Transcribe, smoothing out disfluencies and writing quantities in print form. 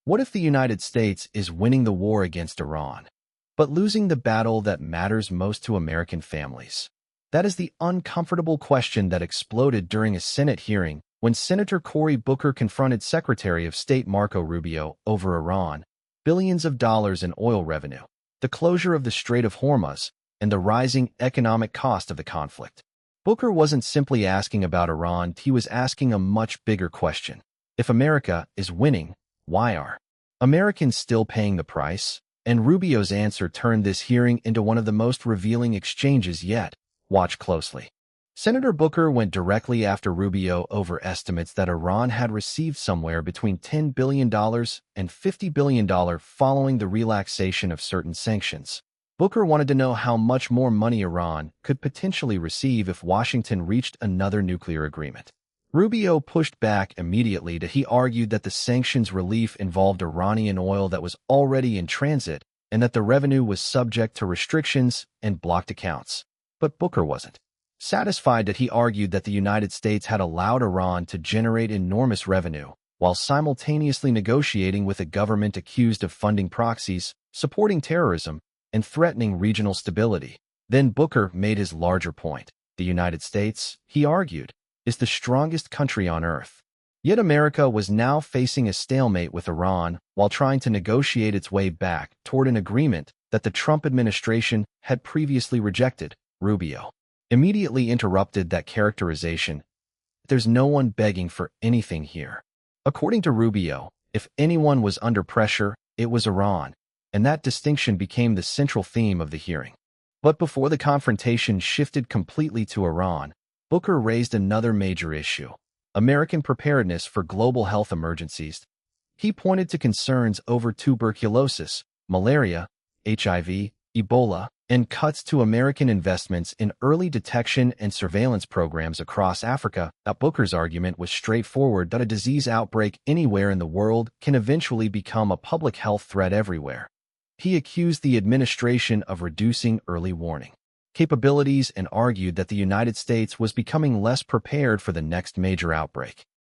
What if the United States is winning the war against Iran, but losing the battle that matters most to American families? That is the uncomfortable question that exploded during a Senate hearing when Senator Cory Booker confronted Secretary of State Marco Rubio over Iran, billions of dollars in oil revenue, the closure of the Strait of Hormuz, and the rising economic cost of the conflict. Booker wasn't simply asking about Iran, he was asking a much bigger question. If America is winning, why are Americans still paying the price? And Rubio's answer turned this hearing into one of the most revealing exchanges yet. Watch closely. Senator Booker went directly after Rubio over estimates that Iran had received somewhere between $10 billion and $50 billion following the relaxation of certain sanctions. Booker wanted to know how much more money Iran could potentially receive if Washington reached another nuclear agreement. Rubio pushed back immediately that he argued that the sanctions relief involved Iranian oil that was already in transit and that the revenue was subject to restrictions and blocked accounts. But Booker wasn't satisfied that he argued that the United States had allowed Iran to generate enormous revenue while simultaneously negotiating with a government accused of funding proxies, supporting terrorism, and threatening regional stability. Then Booker made his larger point. The United States, he argued, is the strongest country on earth. Yet America was now facing a stalemate with Iran while trying to negotiate its way back toward an agreement that the Trump administration had previously rejected. Rubio immediately interrupted that characterization. There's no one begging for anything here. According to Rubio, if anyone was under pressure, it was Iran, and that distinction became the central theme of the hearing. But before the confrontation shifted completely to Iran, Booker raised another major issue: American preparedness for global health emergencies. He pointed to concerns over tuberculosis, malaria, HIV, Ebola, and cuts to American investments in early detection and surveillance programs across Africa. Now, Booker's argument was straightforward that a disease outbreak anywhere in the world can eventually become a public health threat everywhere. He accused the administration of reducing early warning capabilities and argued that the United States was becoming less prepared for the next major outbreak.